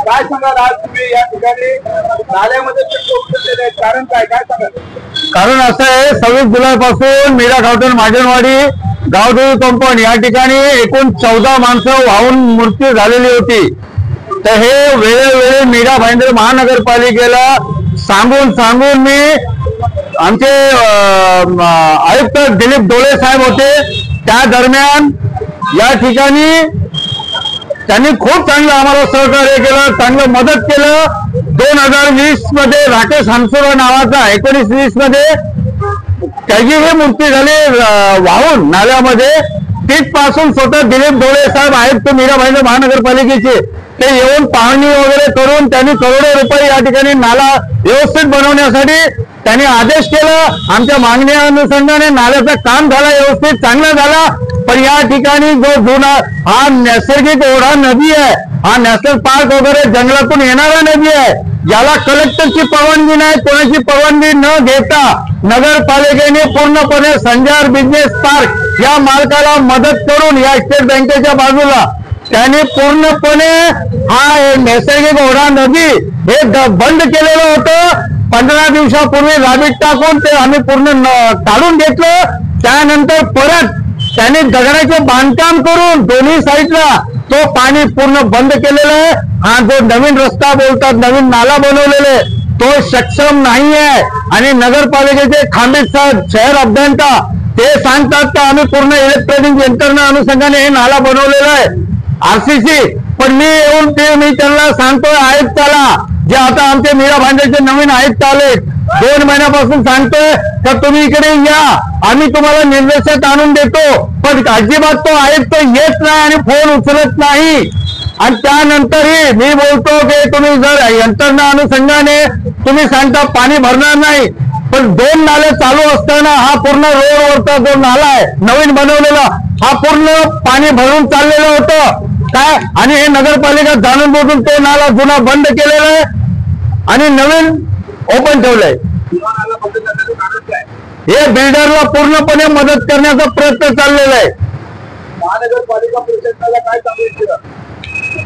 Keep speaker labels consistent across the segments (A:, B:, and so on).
A: काय सांगाल आज तुम्ही या ठिकाणी नाल्यामध्ये कारण काय सांगाल?
B: कारण असं आहे, 26 जुलैपासून मीरा गावठण महाजनवाडी गावदेवी कंपाऊंड या ठिकाणी एकूण 14 माणसं वाहून मृत्यू झालेली होती। तर हे वेळोवेळी मीरा भाईंदर महानगरपालिकेला सांगून मी आमचे आयुक्त दिलीप डोळे साहेब होते, त्या दरम्यान या ठिकाणी त्यांनी खूप चांगलं आम्हाला सहकार्य केलं, चांगलं मदत केलं। 2020 मध्ये राकेश हंसुरा नावाचा 19-20 मध्ये त्याचीही मृत्यू झाली वाहून नाल्यामध्ये। तिथपासून स्वतः दिलीप डोळे साहेब आयुक्त मीरा भाईंदर महानगरपालिकेचे ते येऊन पाहणी वगैरे करून त्यांनी करोडो रुपये या ठिकाणी नाला व्यवस्थित बनवण्यासाठी त्यांनी आदेश केला। आमच्या मागण्या अनुषंगाने नाल्याचं काम झालं, व्यवस्थित चांगला झाला। पण या ठिकाणी जो जुना हा नैसर्गिक ओढा नदी आहे, हा नॅशनल पार्क वगैरे जंगलातून येणारा नदी आहे, याला कलेक्टरची परवानगी नाही, कोणाची परवानगी न घेता नगरपालिकेने पूर्णपणे संजार बिझनेस पार्क या मालकाला मदत करून या स्टेट बँकेच्या बाजूला त्यांनी पूर्णपणे हा नैसर्गिक ओढा नदी हे बंद केलेलं होतं। 15 दिवसापूर्वी राबीत टाकून ते आम्ही पूर्ण काढून घेतलं। त्यानंतर परत त्यांनी दगडाचे बांधकाम करून दोन्ही साईडला तो पाणी पूर्ण बंद केलेला आहे। हा जो नवीन रस्ता बोलतात, नवीन नाला बनवलेले तो सक्षम नाही आहे। आणि नगरपालिकेचे खांबीत साहेब शहर अभियंता ते सांगतात की आम्ही पूर्ण इलेक्ट्रॉनिक यंत्रणा अनुषंगाने हे नाला बनवलेला आहे RCC। पण मी त्यांना सांगतोय आयुक्ताला, जे आता आमचे मीरा भाईंदरचे नवीन आयुक्त आले, 2 महिन्यापासून सांगतोय तर तुम्ही इकडे या, आम्ही तुम्हाला निर्देशात आणून देतो। पण अजिबात तो आयुक्त येत नाही आणि फोन उचलत नाही। आणि त्यानंतरही मी बोलतो की तुम्ही जर यंत्रणा अनुषंगाने तुम्ही सांगता पाणी भरणार नाही, पण 2 नाले चालू असताना हा पूर्ण रोडवरचा जो नाला आहे नवीन बनवलेला हा पूर्ण पाणी भरून चाललेलं होतं काय। आणि हे नगरपालिका जाणून बुजून तो नाला जुना बंद केलेला आहे आणि नवीन ओपन ठेवलंय। हे बिल्डरला पूर्णपणे मदत करण्याचा प्रयत्न चाललेला आहे।
A: महानगरपालिका प्रशासनाला काय सांगितलं?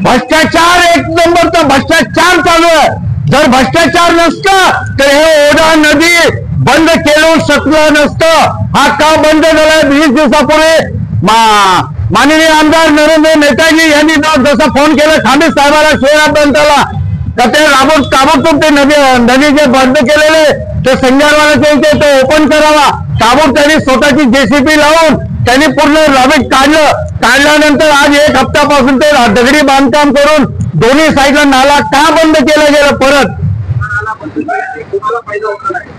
B: भ्रष्टाचार, 1 नंबरचा भ्रष्टाचार चालू आहे। जर भ्रष्टाचार नसतं तर हे ओढा नदी बंद केलं शकलं नसतं। हा का बंद झालाय? 20 दिवसापूर्वी माननीय आमदार नरेंद्र नेताजी यांनी जसा फोन केला खांबीत साहेबाला शहर अभियंताला तर ते ताबडतोब ते नदी जे बंद केलेले ते संजारवाल्याचे इथे तो ओपन करावा, ताबडतोब त्यांनी स्वतःची JCB लावून त्यांनी पूर्ण राबीत काढल्यानंतर आज 1 हप्त्यापासून ते दगडी बांधकाम करून दोन्ही साईडला नाला का बंद केला गेला? परत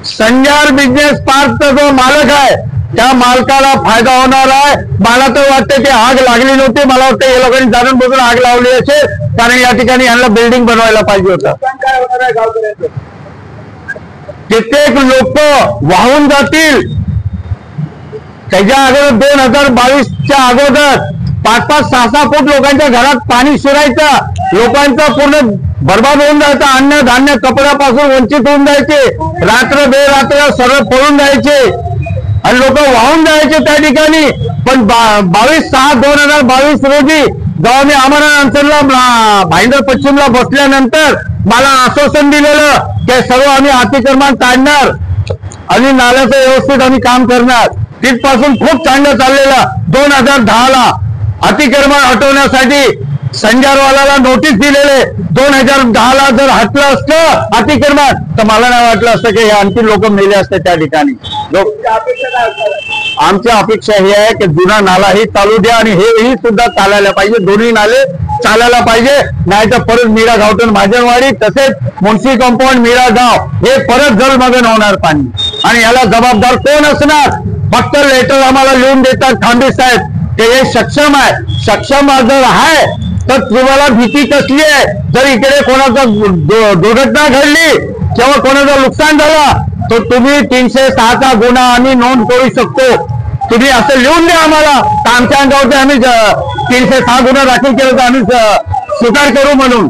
B: संजार बिझनेस पार्कचा जो मालक आहे त्या मालकाला फायदा होणार आहे। मला तर वाटतं की आग लागली नव्हती, मला वाटतं या लोकांनी जाणून बघून आग लावली असेल, कारण या ठिकाणी यांना बिल्डिंग बनवायला पाहिजे होतं। कित्येक लोक वाहून जातील। त्याच्या अगोदर 2022च्या अगोदर 5-5, 6-6 फूट लोकांच्या घरात पाणी शिरायचं, लोकांचं पूर्ण बर्बाद होऊन जायचं, अन्न धान्य कपड्यापासून वंचित होऊन जायचे, रात्र बेरात्र सर्व पळून जायचे आणि लोक वाहून जायचे त्या ठिकाणी। पण 22/6/2022 रोजी जेव्हा मी आमरण अनशनला भाईंदर पश्चिमला बसल्यानंतर मला आश्वासन दिलेलं की सर्व आम्ही अतिक्रमण काढणार आणि नाल्याचं व्यवस्थित आम्ही काम करणार। तिथपासून खूप चांगलं चाललेलं 2010ला अतिक्रमण हटवण्यासाठी संजारवाल्याला नोटीस दिलेले। 2010ला जर हटलं असतं अतिक्रमण तर मला नाही वाटलं असतं की हे आणखी लोक मेले असते त्या ठिकाणी। आमची अपेक्षा ही आहे की जुना नालाही चालू द्या आणि हेही सुद्धा चालायला पाहिजे, दोन्ही नाले चालायला पाहिजे। नाही तर परत मीरा गावठण महाजनवाडी तसेच मुन्सी कंपाऊंड मीरा गाव हे परत जलमग्न होणार पाणी। आणि याला जबाबदार कोण असणार? फक्त लेटर आम्हाला लिहून देतात खांबीत साहेब की हे सक्षम आहे। सक्षम जर आहे तर तुम्हाला भीती कसली आहे? जर इकडे कोणाचा दुर्घटना घडली किंवा कोणाचं नुकसान झालं तर तुम्ही 306चा गुन्हा आम्ही नोंद करू शकतो। तुम्ही असं लिहून द्या आम्हाला, तर आमच्या अंगावरती आम्ही 306 गुन्हा दाखल केला तर आम्ही स्वीकार करू म्हणून।